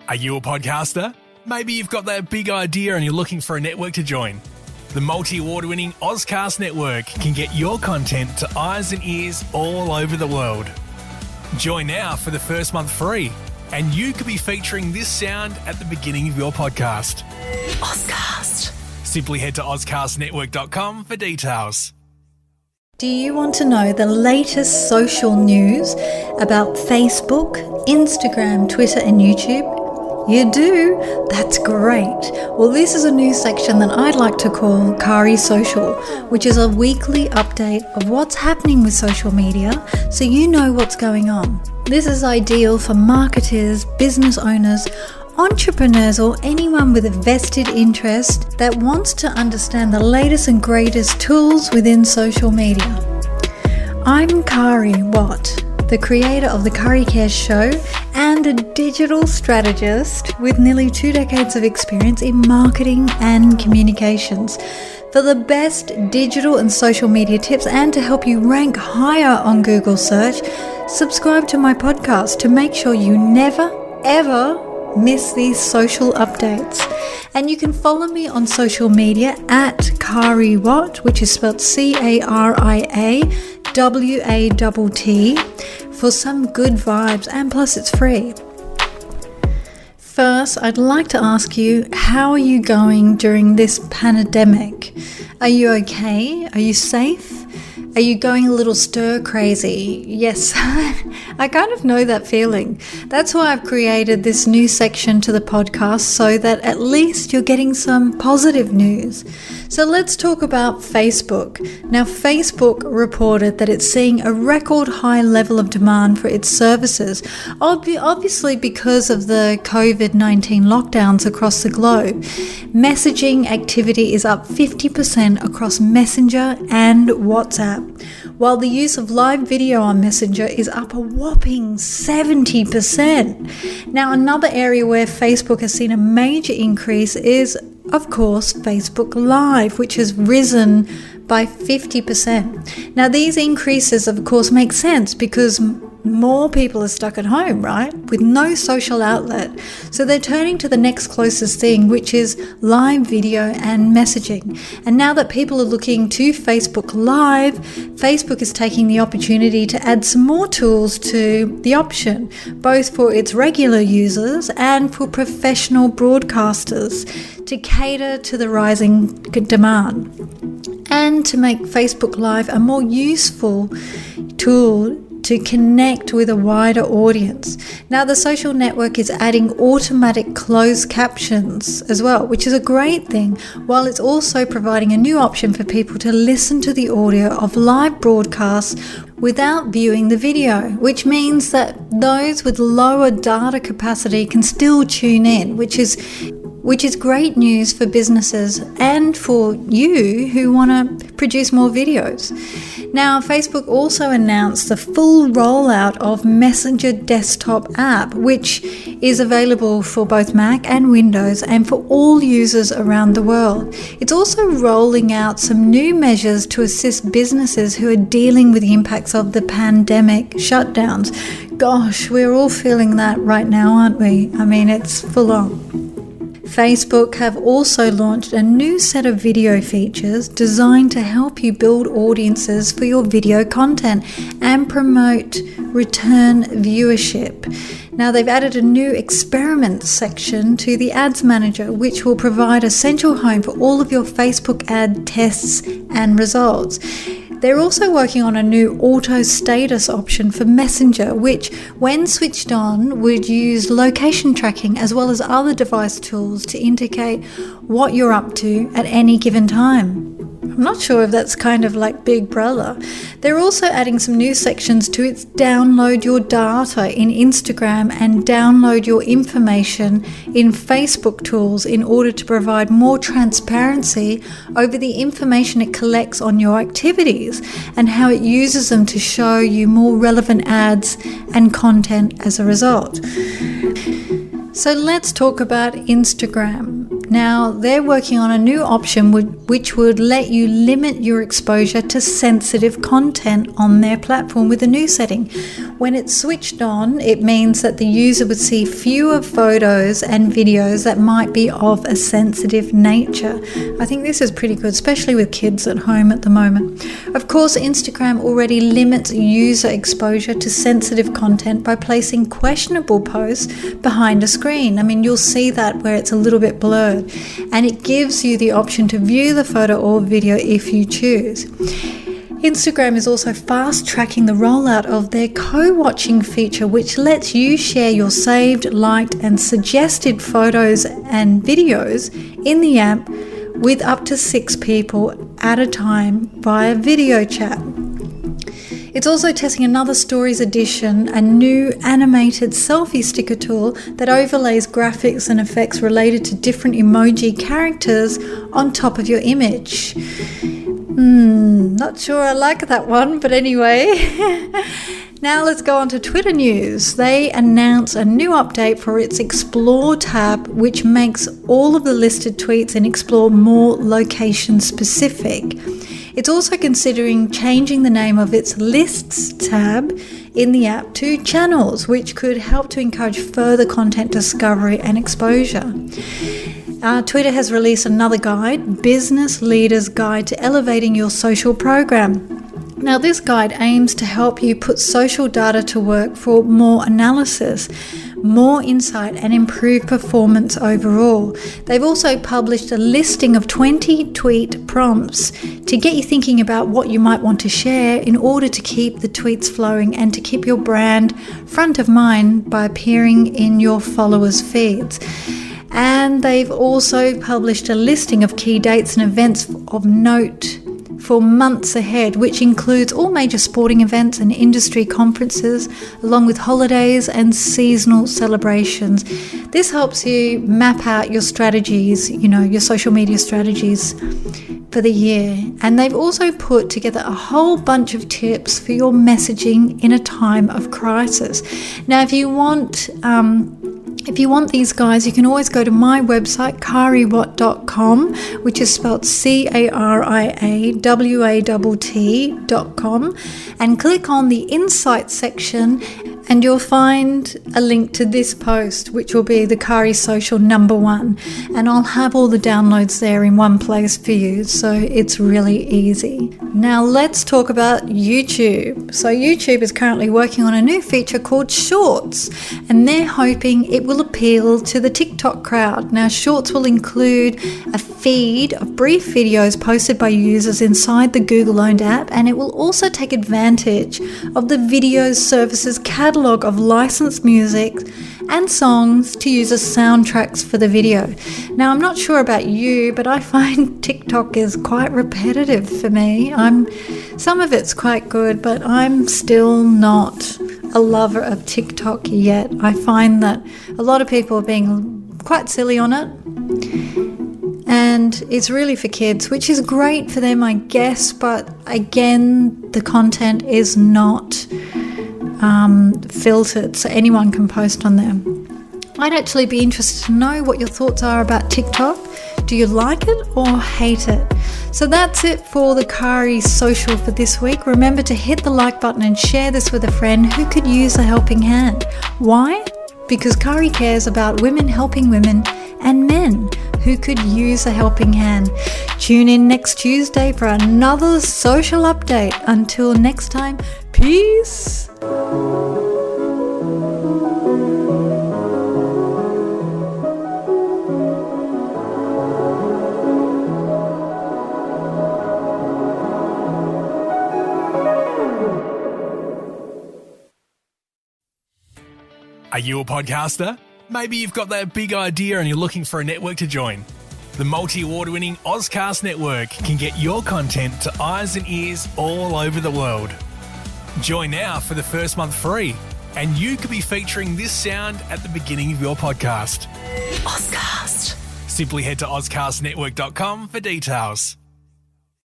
Are you a podcaster? Maybe you've got that big idea and you're looking for a network to join. The multi-award-winning Ozcast Network can get your content to eyes and ears all over the world. Join now for the first month free, and you could be featuring this sound at the beginning of your podcast. Ozcast. Simply head to ozcastnetwork.com for details. Do you want to know the latest social news about Facebook, Instagram, Twitter and YouTube? You do? That's great. Well, this is a new section that I'd like to call CariaSocial, which is a weekly update of what's happening with social media so you know what's going on. This is ideal for marketers, business owners, entrepreneurs or anyone with a vested interest that wants to understand the latest and greatest tools within social media. I'm Kari Watt, the creator of the CariaSocial show and a digital strategist with nearly 2 decades of experience in marketing and communications. For the best digital and social media tips and to help you rank higher on Google search, subscribe to my podcast to make sure you never, ever miss these social updates. And you can follow me on social media at CariaWatt, which is spelled CariaWatt, for some good vibes, and plus it's free. First, I'd like to ask you, how are you going during this pandemic? Are you okay? Are you safe? Are you going a little stir crazy? Yes, I kind of know that feeling. That's why I've created this new section to the podcast so that at least you're getting some positive news. So let's talk about Facebook. Now, Facebook reported that it's seeing a record high level of demand for its services, obviously because of the COVID-19 lockdowns across the globe. Messaging activity is up 50% across Messenger and WhatsApp, while the use of live video on Messenger is up a whopping 70%. Now, another area where Facebook has seen a major increase is, of course, Facebook Live, which has risen by 50%. Now, these increases, of course, make sense because more people are stuck at home, right? With no social outlet. So they're turning to the next closest thing, which is live video and messaging. And now that people are looking to Facebook Live, Facebook is taking the opportunity to add some more tools to the option, both for its regular users and for professional broadcasters to cater to the rising demand and to make Facebook Live a more useful tool to connect with a wider audience. Now, the social network is adding automatic closed captions as well, which is a great thing, while it's also providing a new option for people to listen to the audio of live broadcasts without viewing the video, which means that those with lower data capacity can still tune in, which is great news for businesses and for you who want to produce more videos. Now, Facebook also announced the full rollout of Messenger desktop app, which is available for both Mac and Windows and for all users around the world. It's also rolling out some new measures to assist businesses who are dealing with the impacts of the pandemic shutdowns. Gosh, we're all feeling that right now, aren't we? I mean, it's full on. Facebook have also launched a new set of video features designed to help you build audiences for your video content and promote return viewership. Now, they've added a new experiment section to the Ads Manager, which will provide a central home for all of your Facebook ad tests and results. They're also working on a new auto status option for Messenger, which, when switched on, would use location tracking as well as other device tools to indicate what you're up to at any given time. I'm not sure if that's kind of like Big Brother. They're also adding some new sections to its download your data in Instagram and download your information in Facebook tools in order to provide more transparency over the information it collects on your activities and how it uses them to show you more relevant ads and content as a result. So let's talk about Instagram. Now, they're working on a new option which would let you limit your exposure to sensitive content on their platform with a new setting. When it's switched on, it means that the user would see fewer photos and videos that might be of a sensitive nature. I think this is pretty good, especially with kids at home at the moment. Of course, Instagram already limits user exposure to sensitive content by placing questionable posts behind a screen. I mean, you'll see that where it's a little bit blurred, and it gives you the option to view the photo or video if you choose. Instagram is also fast tracking the rollout of their co-watching feature, which lets you share your saved, liked and suggested photos and videos in the app with up to 6 people at a time via video chat. It's also testing another Stories edition, a new animated selfie sticker tool that overlays graphics and effects related to different emoji characters on top of your image. Not sure I like that one, but anyway. Now let's go on to Twitter news. They announced a new update for its Explore tab, which makes all of the listed tweets in Explore more location specific. It's also considering changing the name of its Lists tab in the app to Channels, which could help to encourage further content discovery and exposure. Twitter has released another guide, Business Leaders Guide to Elevating Your Social Program. Now, this guide aims to help you put social data to work for more analysis, more insight and improved performance overall. They've also published a listing of 20 tweet prompts to get you thinking about what you might want to share in order to keep the tweets flowing and to keep your brand front of mind by appearing in your followers' feeds. And they've also published a listing of key dates and events of note for months ahead, which includes all major sporting events and industry conferences, along with holidays and seasonal celebrations. This helps you map out your strategies, your social media strategies for the year. And they've also put together a whole bunch of tips for your messaging in a time of crisis. Now, if you want these guys, you can always go to my website, cariawat.com, which is spelled CariaWatt.com, and click on the Insights section, and you'll find a link to this post, which will be the CariaSocial #1, and I'll have all the downloads there in one place for you, so it's really easy. Now let's talk about YouTube. So YouTube is currently working on a new feature called Shorts, and they're hoping it will appeal to the TikTok crowd. Now, Shorts will include a feed of brief videos posted by users inside the Google-owned app, and it will also take advantage of the video service's catalogue of licensed music and songs to use as soundtracks for the video. Now, I'm not sure about you, but I find TikTok is quite repetitive for me. Some of it's quite good, but I'm still not a lover of TikTok yet. I find that a lot of people are being quite silly on it, and it's really for kids, which is great for them, I guess, but again, the content is not filtered, so anyone can post on there. I'd actually be interested to know what your thoughts are about TikTok. Do you like it or hate it? So that's it for the CariaSocial for this week. Remember to hit the like button and share this with a friend who could use a helping hand. Why? Because Cari cares about women helping women and men who could use a helping hand. Tune in next Tuesday for another social update. Until next time, peace. Are you a podcaster? Maybe you've got that big idea and you're looking for a network to join. The multi-award-winning Ozcast network can get your content to eyes and ears all over the world. Join now for the first month free, and you could be featuring this sound at the beginning of your podcast. Ozcast. Simply head to ozcastnetwork.com for details.